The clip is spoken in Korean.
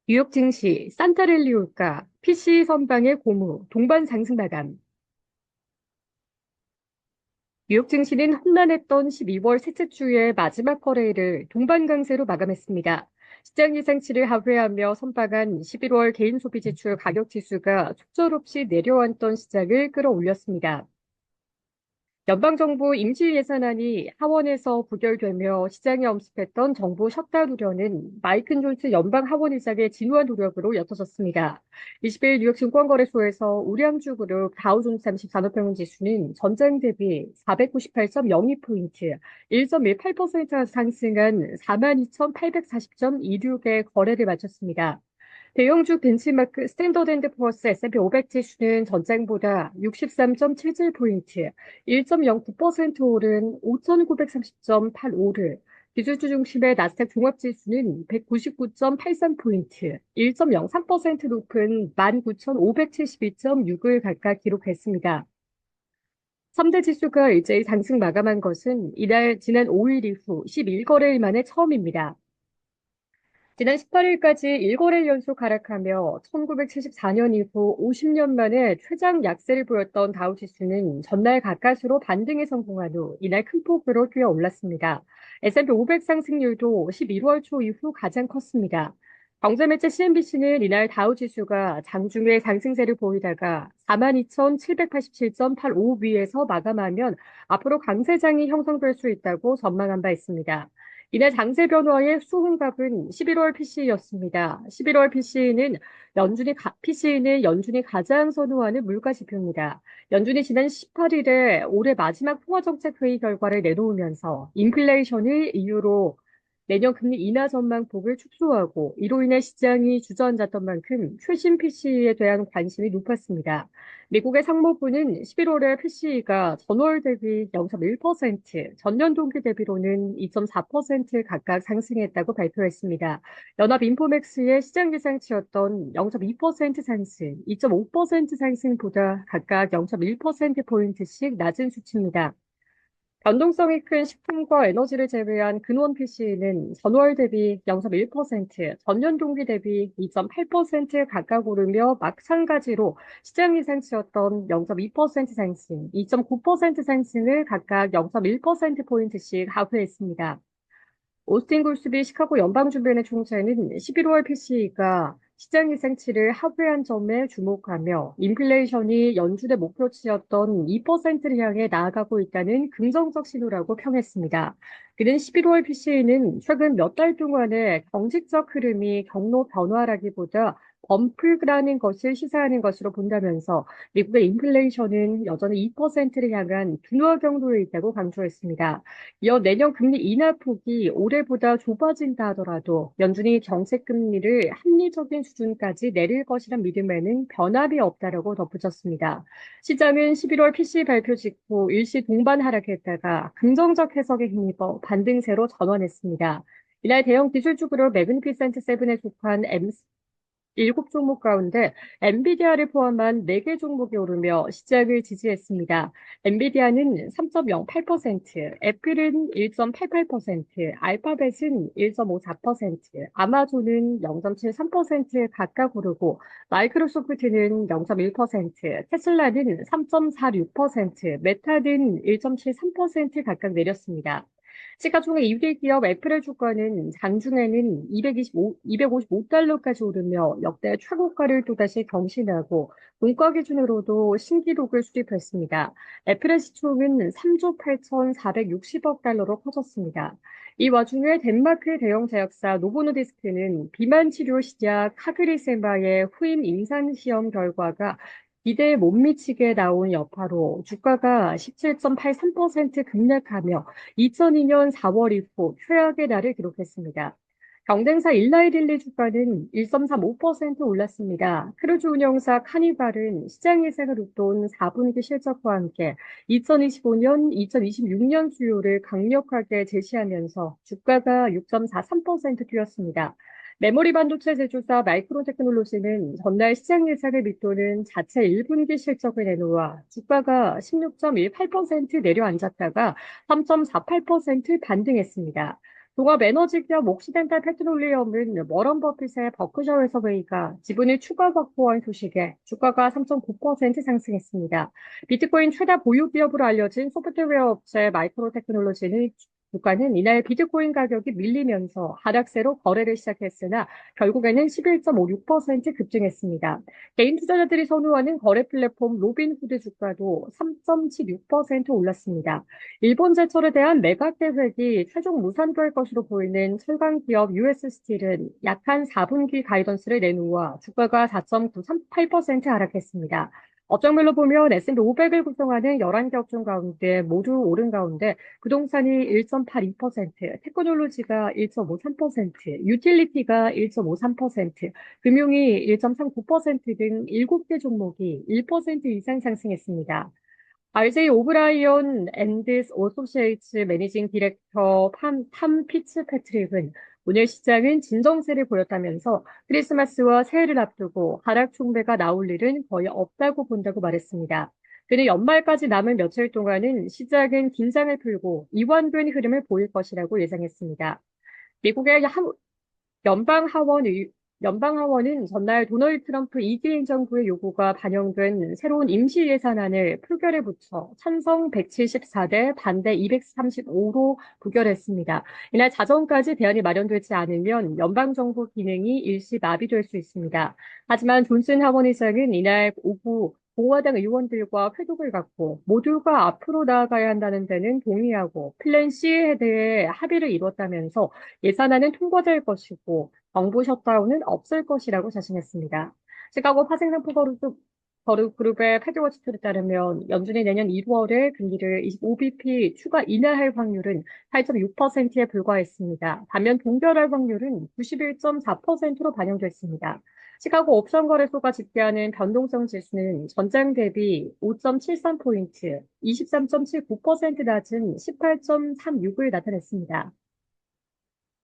뉴욕 증시, 산타랠리 올가, PC 선방의 고무, 동반 상승 마감. 뉴욕 증시는 험난했던 12월 셋째 주의 마지막 거래일을 동반 강세로 마감했습니다. 시장 예상치를 하회하며 선방한 11월 개인 소비 지출 가격 지수가 속절없이 내려앉던 시장을 끌어올렸습니다. 연방정부 임시예산안이 하원에서 부결되며 시장에 엄습했던 정부 셧다운 우려는 마이큰 존스 연방 하원의장의 진후한 노력으로 옅어졌습니다. 20일 뉴욕 증권거래소에서 우량주 그룹 다우존스 30 산업평균 지수는 전장 대비 498.02포인트, 1.18% 상승한 42,840.26의 거래를 마쳤습니다. 대형주 벤치마크 스탠더드앤드푸어스 S&P 500 지수는 전장보다 63.77포인트, 1.09% 오른 5,930.85를, 기술주 중심의 나스닥 종합지수는 199.83포인트, 1.03% 높은 19,572.6을 각각 기록했습니다. 3대 지수가 일제히 상승 마감한 것은 이날 지난 5일 이후 11거래일 만에 처음입니다. 지난 18일까지 1거래일 연속 하락하며 1974년 이후 50년 만에 최장 약세를 보였던 다우지수는 전날 가까스로 반등에 성공한 후 이날 큰 폭으로 뛰어 올랐습니다. S&P 500 상승률도 11월 초 이후 가장 컸습니다. 경제매체 CNBC는 이날 다우지수가 장중에 상승세를 보이다가 42,787.85 위에서 마감하면 앞으로 강세장이 형성될 수 있다고 전망한 바 있습니다. 이날 장세 변화의 수훈갑은 11월 PC였습니다. 11월 PC는 연준이 가장 선호하는 물가 지표입니다. 연준이 지난 18일에 올해 마지막 통화정책 회의 결과를 내놓으면서 인플레이션을 이유로 내년 금리 인하 전망폭을 축소하고 이로 인해 시장이 주저앉았던 만큼 최신 PC에 대한 관심이 높았습니다. 미국의 상무부는 11월에 PCE가 전월 대비 0.1%, 전년 동기 대비로는 2.4% 각각 상승했다고 발표했습니다. 연합 인포맥스의 시장 예상치였던 0.2% 상승, 2.5% 상승보다 각각 0.1%포인트씩 낮은 수치입니다. 변동성이 큰 식품과 에너지를 제외한 근원 PC는 전월 대비 0.1%, 전년 동기 대비 2.8% 각각 오르며 마찬가지로 시장 예상치였던 0.2% 상승, 2.9% 상승을 각각 0.1%포인트씩 하회했습니다. 오스틴 골스비 시카고 연방준비원회 총재는 11월 PCE가 시장 예상치를 하회한 점에 주목하며 인플레이션이 연준의 목표치였던 2%를 향해 나아가고 있다는 긍정적 신호라고 평했습니다. 그는 11월 PCE는 최근 몇 달 동안의 경직적 흐름이 경로 변화라기보다 범프라는 것을 시사하는 것으로 본다면서 미국의 인플레이션은 여전히 2%를 향한 둔화 경로에 있다고 강조했습니다. 이어 내년 금리 인하 폭이 올해보다 좁아진다 하더라도 연준이 정책 금리를 합리적인 수준까지 내릴 것이란 믿음에는 변함이 없다라고 덧붙였습니다. 시장은 11월 PC 발표 직후 일시 동반 하락했다가 긍정적 해석에 힘입어 반등세로 전환했습니다. 이날 대형 기술주 그룹 매그니피센트 세븐에 속한 7종목 가운데 엔비디아를 포함한 4개 종목이 오르며 시장을 지지했습니다. 엔비디아는 3.08%, 애플은 1.88%, 알파벳은 1.54%, 아마존은 0.73% 각각 오르고 마이크로소프트는 0.1%, 테슬라는 3.46%, 메타는 1.73% 각각 내렸습니다. 시가총액 2위 기업 애플의 주가는 장중에는 255달러까지 오르며 역대 최고가를 또다시 경신하고 문가 기준으로도 신기록을 수립했습니다. 애플의 시총은 3조 8,460억 달러로 커졌습니다. 이 와중에 덴마크 대형 제약사 노보노디스크는 비만 치료 시작 카그리세마의 후임 임상시험 결과가 기대에 못 미치게 나온 여파로 주가가 17.83% 급락하며 2002년 4월 이후 최악의 날을 기록했습니다. 경쟁사 일라이릴리 주가는 1.35% 올랐습니다. 크루즈 운영사 카니발은 시장 예상을 웃돈 4분기 실적과 함께 2025년, 2026년 수요를 강력하게 제시하면서 주가가 6.43% 뛰었습니다. 메모리 반도체 제조사 마이크론 테크놀로지는 전날 시장 예상을 밑도는 자체 1분기 실적을 내놓아 주가가 16.18% 내려앉았다가 3.48% 반등했습니다. 종합에너지기업 옥시덴탈 페트롤리엄은 워런 버핏의 버크셔 해서웨이가 지분을 추가 확보한 소식에 주가가 3.9% 상승했습니다. 비트코인 최다 보유 기업으로 알려진 소프트웨어 업체 마이크로 테크놀로지는 주가는 이날 비트코인 가격이 밀리면서 하락세로 거래를 시작했으나 결국에는 11.56% 급증했습니다. 개인 투자자들이 선호하는 거래 플랫폼 로빈후드 주가도 3.76% 올랐습니다. 일본 제철에 대한 매각 계획이 최종 무산될 것으로 보이는 철강 기업 US 스틸은 약한 4분기 가이던스를 내놓아 주가가 4.98% 하락했습니다. 업종별로 보면 S&P 500을 구성하는 11개 업종 가운데 모두 오른 가운데 부동산이 1.82%, 테크놀로지가 1.53%, 유틸리티가 1.53%, 금융이 1.39% 등 7개 종목이 1% 이상 상승했습니다. RJ 오브라이언 앤드 어소시에이츠 매니징 디렉터 탐 피츠패트릭은 오늘 시장은 진정세를 보였다면서 크리스마스와 새해를 앞두고 하락 총매가 나올 일은 거의 없다고 본다고 말했습니다. 그는 연말까지 남은 며칠 동안은 시장은 긴장을 풀고 이완된 흐름을 보일 것이라고 예상했습니다. 미국의 연방 하원 연방하원은 전날 도널드 트럼프 2기 행정부의 요구가 반영된 새로운 임시 예산안을 표결에 붙여 찬성 174대 반대 235로 부결했습니다. 이날 자정까지 대안이 마련되지 않으면 연방정부 기능이 일시 마비될 수 있습니다. 하지만 존슨 하원의장은 이날 오후 공화당 의원들과 회동을 갖고 모두가 앞으로 나아가야 한다는 데는 동의하고 플랜 C에 대해 합의를 이뤘다면서 예산안은 통과될 것이고 정부 셧다운은 없을 것이라고 자신했습니다. 시카고 파생상품 그룹의 패드워치토에 따르면 연준이 내년 1월에 금리를 25bp 추가 인하할 확률은 8.6%에 불과했습니다. 반면 동결할 확률은 91.4%로 반영됐습니다. 시카고 옵션 거래소가 집계하는 변동성 지수는 전장 대비 5.73포인트, 23.79% 낮은 18.36을 나타냈습니다.